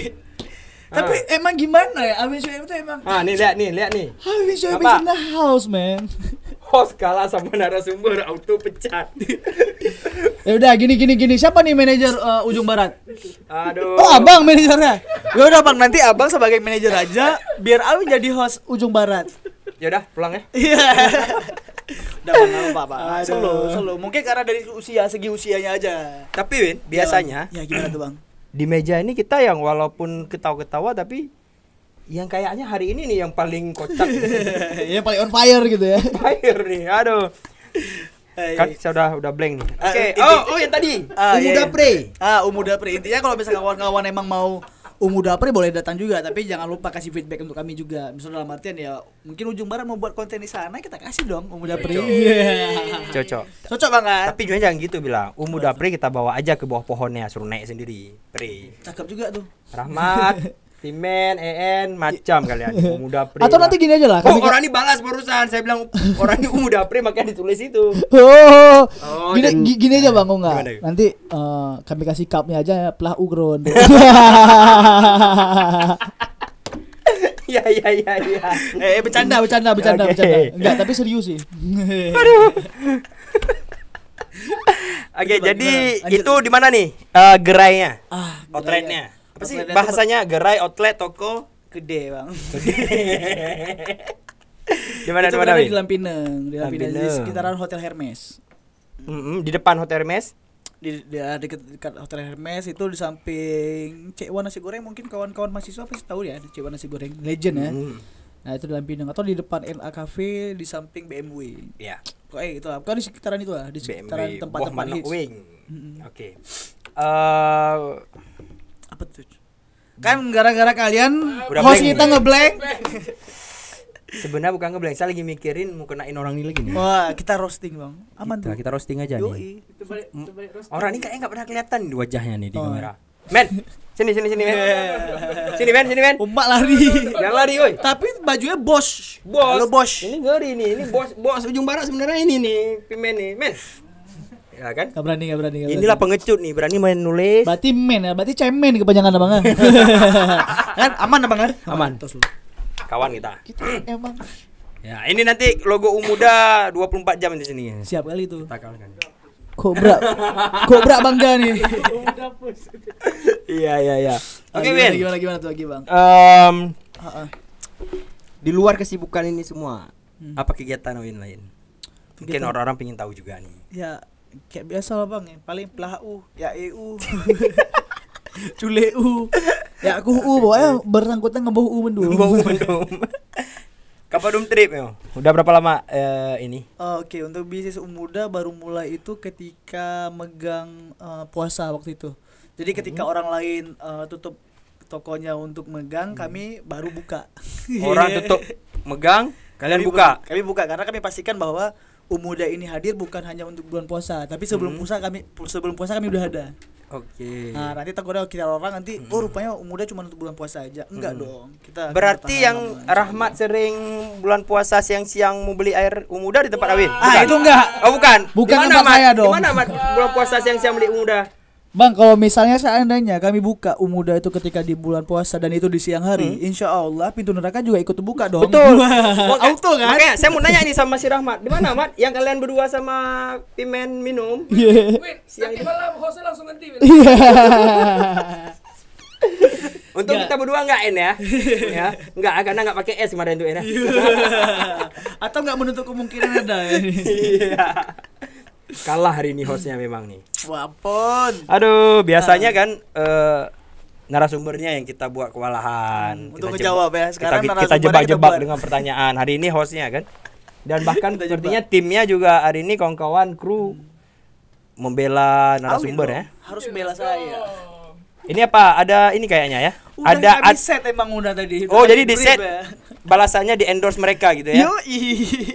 Tapi emang gimana ya? Abis itu emang. Nih lihat nih. Abis itu Apa? in the house, man. Host kalah sama narasumber auto pecat. Ya udah gini. Siapa nih manajer Ujung Barat? Aduh. Oh, Abang manajernya. Ya udah Bang, nanti Abang sebagai manajer aja biar Abi jadi host Ujung Barat. Ya udah, pulang ya. Iya. Udah Bang, apa-apa. Solo. Mungkin karena dari segi usianya aja. Tapi Win, biasanya Ya gimana tuh Bang? di meja ini kita yang walaupun ketawa-ketawa tapi yang kayaknya hari ini nih yang paling kocak. Yang paling on fire gitu ya. Fire nih, aduh. Kan saya udah blank nih. Oke. Yang tadi. Umuda Pre. Umuda Pre. Intinya kalau misalnya kawan-kawan emang mau Umuda Pre boleh datang juga, tapi jangan lupa kasih feedback untuk kami juga. Misalnya dalam artian ya, mungkin Ujung Barat mau buat konten di sana, kita kasih dong Umuda Pre. Cocok banget. Tapi juga jangan gitu bilang. Umuda Pre kita bawa aja ke bawah pohonnya, suruh naik sendiri. Pre. Cakep juga tuh. Rahmat, Timen, En, macam kalian. Umuda Pre. Atau nanti gini aja lah. Orang ini balas barusan. Saya bilang orang ini Umuda Pre makanya ditulis itu. Gini aja Bang, enggak. Gimana? Nanti kami kasih cupnya aja ya, pelah ugron. Ya. Bercanda. Okay. Enggak, tapi serius sih. Oke, Coba, jadi gimana? Lanjut. itu di mana nih? Gerainya, Ah, outletnya. Apa sih Outletnya bahasanya? Gerai, outlet, toko. gede, Bang. Di mana Itu di mana? berada Win? di Lampineng, di Lampineng, di Lampineng. sekitaran Hotel Hermes. Di depan Hotel Hermes. Di dekat Hotel Hermes itu di samping Cekwan Nasi Goreng, mungkin kawan-kawan mahasiswa pasti tahu ya, Cekwan Nasi Goreng legend ya. Nah, itu di Lampineng atau di depan NA Cafe di samping BMW. Ya. Pokoknya gitu lah. Pokoknya di sekitaran itu lah, di sekitaran BMW tempat-tempat Boh Manuk hits. Wing. Oke. Apa tuh? Kan gara-gara kalian Udah host blank kita nih. ngeblank. Sebenarnya bukan ngeblank, saya lagi mikirin mau kenain orang ini lagi nih. Wah, kita roasting, Bang. Aman tuh. Kita roasting aja nih. Yoi. Orang ini kayaknya nggak pernah kelihatan di wajahnya nih di Oh. kamera. Men, sini men. Sini men. Umak lari. Jangan lari, woi. Tapi bajunya bos. Bos. Halo, bos. Ini ngeri nih. Ini bos ujung barat sebenarnya ini nih, Pimen nih, men. Ya kan? Gak berani. Inilah pengecut nih, berani main nulis. Berarti men ya, berarti cemen kepanjangan abang kan? Kan aman abang kan? Aman. Terus lu. Kawan kita. Emang Ya, ini nanti logo Umuda 24 jam di sini. siap kali itu. Kita kawan kan. Kobra bangga nih. Iya. Oke, Gimana, Win. gimana tuh lagi bang? Heeh. Di luar kesibukan ini semua, apa kegiatan Win lain? Mungkin Kegiatan- orang-orang pengen tahu juga nih. Ya kayak biasa lah bang, yang paling pelahu, ya EU, culeu, ya aku pokoknya bersangkutan ngebah mendung. Bau mendung. Kapadum trip yo. Udah berapa lama ini? Oke, untuk bisnis Umuda baru mulai itu ketika megang puasa waktu itu. Jadi ketika orang lain tutup tokonya untuk megang, kami baru buka. Orang tutup megang, kalian buka. Kami buka karena kami pastikan bahwa Umuda ini hadir bukan hanya untuk bulan puasa, tapi sebelum puasa kami udah ada. Oke. Nah, nanti takutnya kira orang nanti rupanya Umuda cuma untuk bulan puasa aja. Enggak dong. Kita Berarti bertahan yang lama. Rahmat sering bulan puasa siang-siang mau beli air Umuda di tempat Awin? Ah, itu enggak. Oh, bukan. Bukan Di mana, tempat Mat? saya dong. Di mana, Mat? Bulan puasa siang-siang beli Umuda? Bang, kalau misalnya seandainya kami buka Umuda itu ketika di bulan puasa dan itu di siang hari, insya Allah pintu neraka juga ikut terbuka dong. Betul. Auto kan? Makanya saya mau nanya nih sama si Rahmat. Di mana, Mat? Yang kalian berdua sama Pimen minum? Iya. Win, nanti malam hostnya langsung ganti. Win. Untuk Nggak. kita berdua enggak En ya? Ya, enggak karena enggak pakai es kemarin tuh En. Ya? Atau nggak menutup kemungkinan ada ini. Iya. Kalah hari ini hostnya memang nih. Wapun. Aduh, biasanya kan narasumbernya yang kita buat kewalahan. Untuk Kita ngejawab ya. Sekarang kita narasumbernya jebak-jebak kita buat. dengan pertanyaan. Hari ini hostnya kan. Dan bahkan Kita sepertinya timnya juga hari ini kawan-kawan kru membela narasumber Awin ya. dong. Harus bela saya. Ini apa? Ada ini kayaknya ya. Udah Ada kami set emang udah tadi. Oh, Udah jadi di brief set ya. balasannya di endorse mereka gitu ya. Yoi.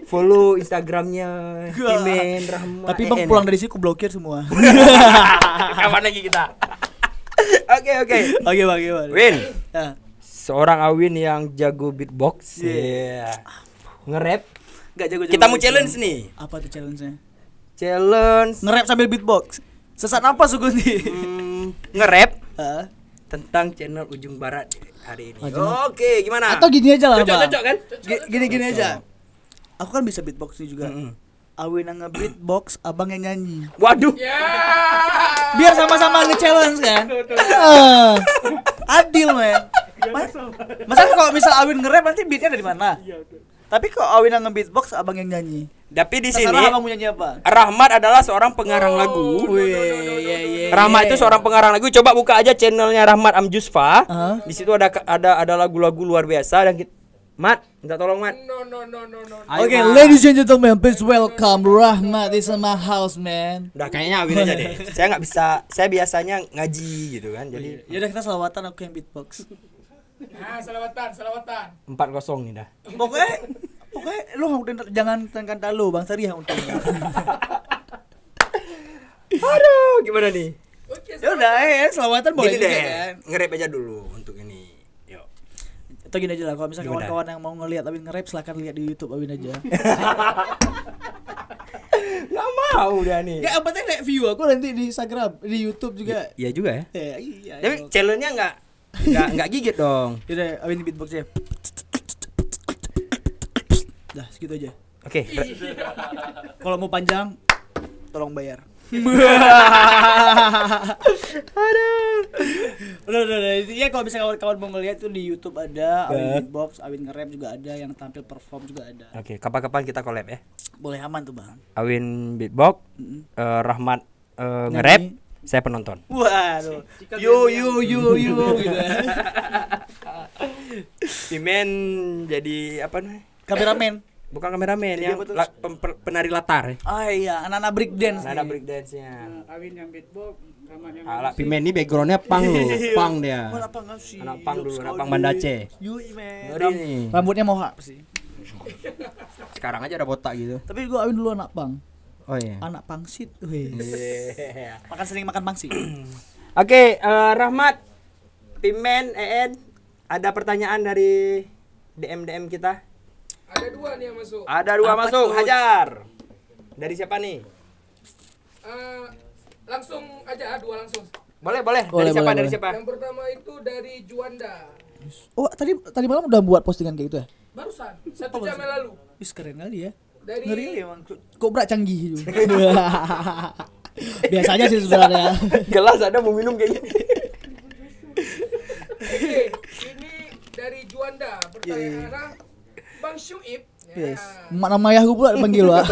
Follow Instagramnya Pimen Rahmat. Tapi bang pulang dari sini aku blokir semua. Kapan lagi kita? Oke. Oke bang, gimana? Win, Ya. seorang Awin yang jago beatbox. Iya. Nge-rap. Nggak jago-jago Kita mau gitu. challenge nih. Apa tuh challenge-nya? Challenge Nge-rap sambil beatbox. Sesat apa suku nih? nge-rap Hah? tentang channel Ujung Barat hari ini. Oh, channel- Oke, gimana? Atau gini aja lah, Bang. Cocok kan? Gini aja. Aku kan bisa beatbox nih juga. Mm-mm. Awin yang nge-beatbox, abang yang nyanyi. Waduh. Ya. Biar sama-sama nge-challenge kan? Adil, men. Masa kalau misal Awin nge-rap nanti beatnya dari mana? Tapi kalau Awin yang nge-beatbox, abang yang nyanyi. Tapi di sini Terserah abang mau nyanyi apa. Rahmat adalah seorang pengarang lagu. Wih, iya. Rahmat itu seorang pengarang lagu. Coba buka aja channelnya Rahmat Amjusfa. Hah? Di situ ada lagu-lagu luar biasa dan kita, Mat, minta tolong Mat. No. Ayo, Oke, Mat. ladies and gentlemen, please welcome Rahmat. This is my house, man. Udah kayaknya Awin aja deh. Saya nggak bisa. Saya biasanya ngaji gitu kan. Jadi Yaudah kita selawatan, aku yang beatbox. Nah, selawatan. 4-0 nih dah. Pokoknya lu jangan tekan talu, Bang Sari yang untung. Aduh, gimana nih? Oke, Ya udah, selawatan boleh Gini juga deh, kan. nge-rap aja dulu untuk ini. Yuk. Atau gini aja lah, kalau misalnya Gimana? kawan-kawan yang mau ngelihat Awin nge-rap silakan lihat di YouTube Awin aja. Gak mau dia nih. Ya, yang penting naik view aku nanti di Instagram, di YouTube juga. Iya juga ya. Iya. Tapi challenge-nya nggak gigit dong. Yaudah, Awin beatbox ya. Dah, segitu aja. Oke. Kalau mau panjang tolong bayar. Udah. Ya kalau bisa kawan-kawan mau ngeliat tuh di YouTube ada Awin beatbox, Awin nge-rap juga ada, yang tampil perform juga ada. Oke, kapan-kapan kita collab ya. Boleh aman tuh, Bang. Awin beatbox, Rahmat nge-rap, saya penonton. Waduh. Yo gitu. Pimen jadi apa nih? Kameramen. Bukan kameramen ya, penari latar. Oh iya, anak-anak break dance. Anak break dance-nya. Awin yang beatbox, Rahmat yang Ala Pimen ini backgroundnya pang loh, pang dia. Mana pang sih? Anak pang dulu, anak pang Banda Aceh. Yui, men. Ngeri nih. Rambutnya mohak sih. Sekarang aja ada botak gitu. Tapi gua Awin dulu anak pang. Oh iya. Anak pangsit. Wih. Yeah. Sering makan pangsit. Oke, Rahmat, Pimen, En, ada pertanyaan dari DM kita? Ada 2 nih yang masuk. Ada 2 masuk, hajar. Dari siapa nih? Langsung aja 2 langsung. Boleh. Boleh, Dari siapa? boleh. Dari siapa? Yang pertama itu dari Juanda. Oh, tadi malam udah buat postingan kayak gitu ya? Barusan 1 jam yang lalu. Wis keren kali ya. Dari Ngeri kali emang. Kobra canggih juga. Biasanya sih sebenarnya. Gelas ada mau minum kayak gini. Oke, ini dari Juanda. Pertanyaannya Bang Syuib. Yes. Nama ayahku pula dipanggil, Pak.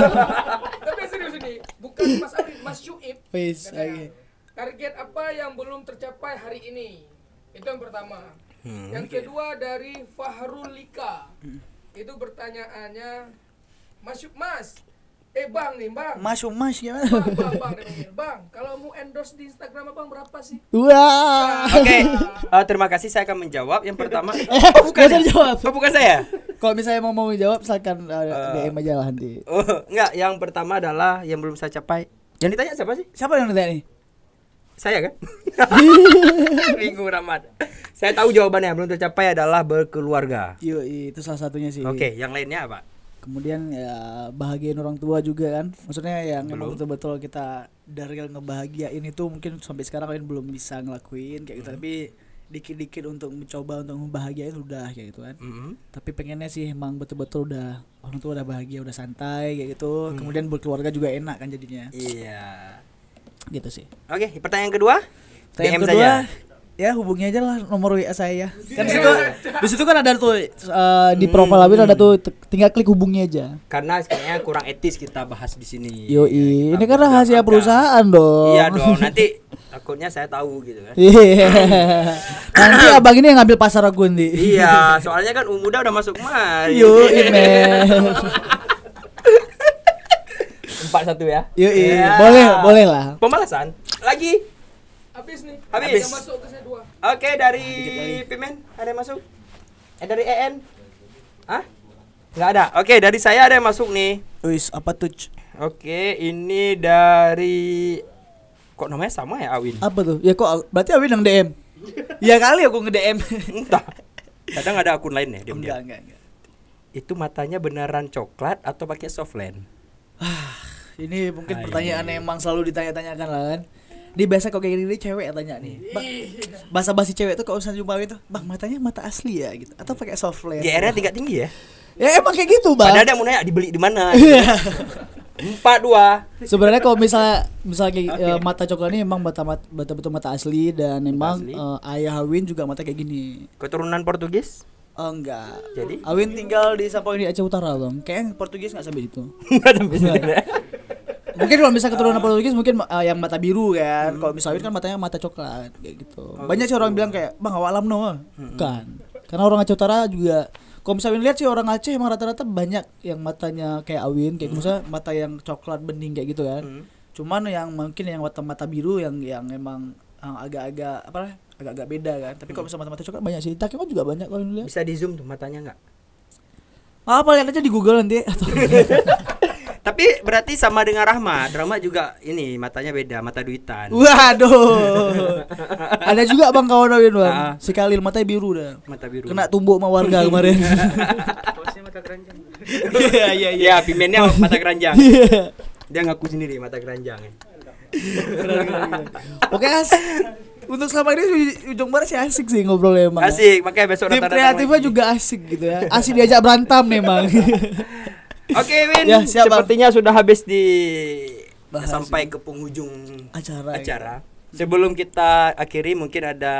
Tapi serius ini, bukan Mas Awin, Mas Syuib. Wis, Katanya, oke. target apa yang belum tercapai hari ini? Itu yang pertama. Yang kedua dari Fahrul Lika. Itu pertanyaannya, Mas, Bang nih, Bang. Mas gimana? Bang, dia panggil. Bang, kalau mau endorse di Instagram Abang berapa sih? Wah. Oke, terima kasih, saya akan menjawab. Yang pertama, Bukan saya jawab. oh bukan saya. Kalau misalnya mau jawab silakan DM aja lah nanti. Oh, enggak, yang pertama adalah yang belum saya capai. Yang ditanya siapa sih? Siapa yang nanya nih? Saya kan? Bingung Rahmat. Saya tahu jawabannya, belum tercapai adalah berkeluarga. Yo, itu salah satunya sih. Oke, yang lainnya apa? Kemudian ya bahagiain orang tua juga kan. Maksudnya yang Belum. emang betul-betul kita dari yang ngebahagiain itu mungkin sampai sekarang kalian belum bisa ngelakuin kayak gitu. Tapi dikit-dikit untuk mencoba untuk membahagiain udah kayak gitu kan. Tapi pengennya sih emang betul-betul udah orang tua udah bahagia, udah santai kayak gitu. Kemudian berkeluarga juga enak kan jadinya. Iya. Gitu sih. Oke, pertanyaan kedua? Yang DM kedua, saja. ya hubungi aja lah nomor WA saya. Kan di situ kan ada tuh di profile Awin ada tuh tinggal klik hubungi aja. Karena kayaknya kurang etis kita bahas di sini. Yoi, Ya, ini kan rahasia perusahaan dong. Iya dong, nanti takutnya saya tahu gitu kan. Iya. Nanti abang ini yang ngambil pasar aku nanti. Iya, soalnya kan Umuda udah masuk mari. Yoi, men. 4-1 ya. Yoi, Ya. boleh lah. Pemalasan. Lagi. Habis nih. Habis. Yang masuk ke saya 2. Oke, dari Pimen ada yang masuk? Dari EN? Hah? Nggak ada. Oke, dari saya ada yang masuk nih. Wis, apa tuh? Oke, ini dari kok namanya sama ya Awin? Apa tuh? Ya kok berarti Awin yang DM. Ya kali aku nge-DM. Entah. Kadang ada akun lain ya diam-diam. Enggak. Itu matanya beneran coklat atau pakai softland? Ini mungkin pertanyaan yang emang selalu ditanya-tanyakan lah kan. Di biasa kok kayak gini cewek yang tanya nih. Bahasa basi cewek tuh kalau misalnya jumpa itu, "Bang, matanya mata asli ya?" gitu. Atau pakai soft lens. GR-nya tinggi ya? Ya emang kayak gitu, Bang. Padahal dia mau nanya dibeli di mana? 4-2. Sebenarnya kalau misalnya mata coklat ini emang betul-betul mata asli dan emang asli. ayah Awin juga mata kayak gini. Keturunan Portugis? Oh enggak. Jadi? Awin tinggal di Sampang di Aceh Utara, Bang. Kayaknya Portugis enggak sampai situ. Mungkin kalau misalnya keturunan Portugis mungkin yang mata biru kan. Kalau misalnya Awin kan matanya mata coklat kayak gitu. Banyak sih orang bilang kayak, "Bang, awak alam no." Kan. Karena orang Aceh Utara juga kalau misalnya lihat sih orang Aceh emang rata-rata banyak yang matanya kayak Awin, kayak misalnya mata yang coklat bening kayak gitu kan. Cuman yang mungkin yang mata biru yang emang agak-agak agak-agak beda kan. Tapi kalau misalnya mata coklat banyak sih. Takimon juga banyak kalau lihat. Bisa di zoom tuh matanya nggak? Apa lihat aja di Google nanti atau Tapi berarti sama dengan Rahmat. Rahmat juga ini matanya beda, mata duitan. Waduh. Ada juga Bang kawan Awin, Bang. Si Khalil matanya biru dah. Mata biru. Kena tumbuk sama warga kemarin. Mata keranjang. Iya. Ya, pimennya mata keranjang. Dia ngaku sendiri mata keranjang. Keren. Oke, untuk selama ini Ujung Barat sih asik sih ngobrolnya emang. Asik, makanya besok Tim datang kreatifnya lagi. juga asik gitu ya. Asik diajak berantem nih, Bang. Oke, Win. Ya, siap, Bang. Sepertinya sudah habis di Bahas sampai ke penghujung acara. acara. Sebelum kita akhiri mungkin ada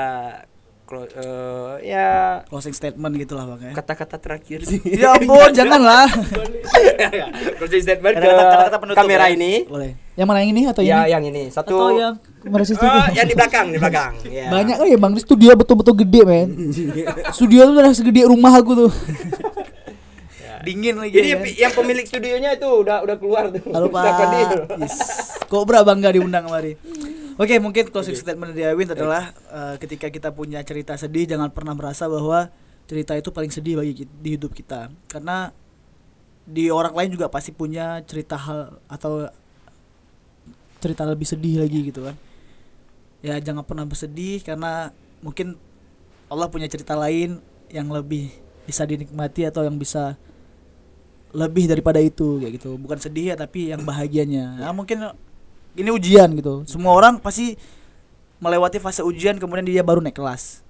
ya Closing statement gitulah Bang ya. kata-kata terakhir sih. Ya ampun, janganlah. Closing statement ke Kata-kata penutup kamera ya. ini. Boleh. Yang mana yang ini atau Ya, ini? yang ini. Satu. Atau yang kemarin situ? Yang di belakang, di belakang. Ya. Banyak kan ya Bang, di studio betul-betul gede, men. Studio tuh udah segede rumah aku tuh. Dingin lagi. Jadi ya. yang pemilik studionya itu udah keluar tuh. Halo Udah Pak. hadir. Yes. Kobra bangga diundang kemari. Oke, mungkin closing statement dari Awin adalah ketika kita punya cerita sedih jangan pernah merasa bahwa cerita itu paling sedih di hidup kita. Karena di orang lain juga pasti punya cerita hal atau cerita lebih sedih lagi gitu kan. Ya jangan pernah bersedih karena mungkin Allah punya cerita lain yang lebih bisa dinikmati atau yang bisa lebih daripada itu kayak gitu. Bukan sedih ya tapi yang bahagianya. Nah, mungkin ini ujian gitu. Semua orang pasti melewati fase ujian kemudian dia baru naik kelas.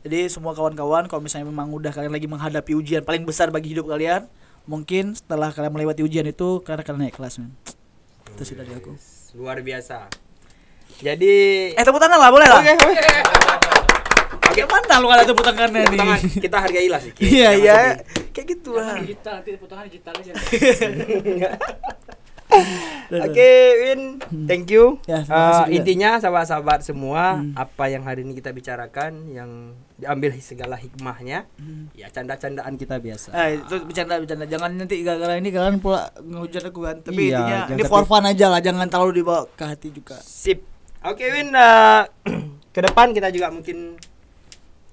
Jadi semua kawan-kawan kalau misalnya memang udah kalian lagi menghadapi ujian paling besar bagi hidup kalian, mungkin setelah kalian melewati ujian itu karena kalian naik kelas, men. Itu sih dari aku. Luar biasa. Jadi Tepuk tangan lah, boleh lah. Oke. Mana lu ada tepuk tangannya nih? Tangan kita hargailah sih. Iya, Jangan iya. sedih. Kayak gitu lah. Digital, nanti tepuk tangan digital aja. Oke, Win, thank you. Ya, terima kasih juga. Intinya sahabat-sahabat semua, apa yang hari ini kita bicarakan yang diambil segala hikmahnya, ya canda-candaan kita biasa. Itu bercanda. Jangan nanti gara-gara ini kalian pula ngehujat aku kan. Tapi Iya, intinya jangan ini for fun aja lah, jangan terlalu dibawa ke hati juga. Sip. Oke, Win, ke depan kita juga mungkin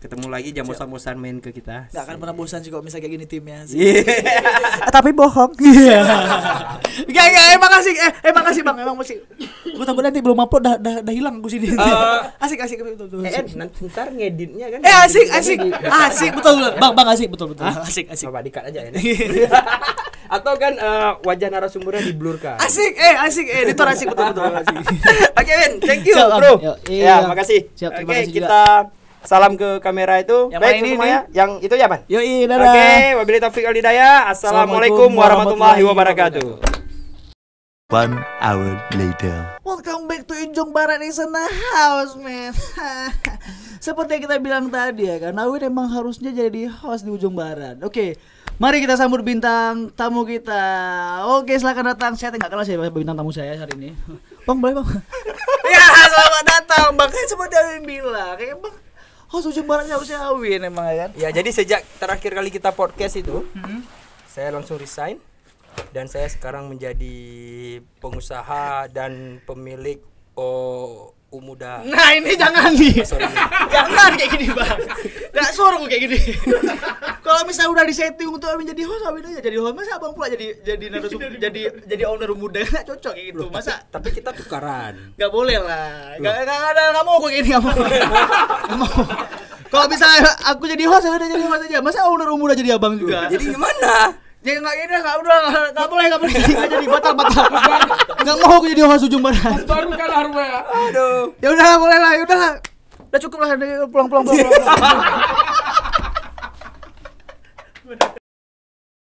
ketemu lagi jangan bosan-bosan main ke kita. Gak akan pernah bosan sih kalau misalnya kayak gini timnya sih. Iya. Tapi bohong. Iya. Enggak, emang kasih Bang, emang masih. Gua takut nanti belum upload dah hilang gua sini. Asik betul. Ntar ngeditnya kan. Asik betul. Bang asik betul. Asik. Coba dikat aja ya. Atau kan wajah narasumbernya diblurkan. Asik. Editor asik betul. Oke, Win, thank you, Siap, Bang. bro. Iya. Ya, makasih. Siap, terima Oke, kasih juga. kita salam ke kamera itu. Yang Baik mana ini semuanya. Yang itu ya, Pan? Yoi, dadah. Oke, wabillahi taufiq wal hidayah. Assalamualaikum warahmatullahi wabarakatuh. 1 hour later. Welcome back to Ujung Barat di sana house, man. Seperti yang kita bilang tadi ya kan, Awin emang harusnya jadi host di Ujung Barat. Oke, mari kita sambut bintang tamu kita. Oke, silakan datang. Saya nggak kenal siapa bintang tamu saya hari ini. Bang, boleh Bang? Ya, selamat datang Bang. Kayak seperti Awin bilang, kayak Bang, host Ujung Barat harusnya Awin emang ya kan. Ya, jadi sejak terakhir kali kita podcast itu, saya langsung resign dan saya sekarang menjadi pengusaha dan pemilik Umuda. Nah ini jangan nih. Sorry. Jangan kayak gini Bang. Nggak suruh kayak gini. Kalau misalnya udah disetting untuk Awin jadi host, Awin aja jadi host. Masa Abang pula jadi narasumber, jadi owner Umuda, nggak cocok kayak gitu. Masa Tapi kita tukaran. nggak boleh lah. Nggak mau kayak gini, nggak mau. Kalau misalnya aku jadi host, udah jadi host aja. Masa owner Umuda jadi abang juga? Jadi gimana? Ya nggak ini, nggak boleh jadi batal. Nggak mau aku jadi host Ujung Barat. Baru kan Arwa. Aduh. Ya udah boleh lah, udah cukup lah, pulang.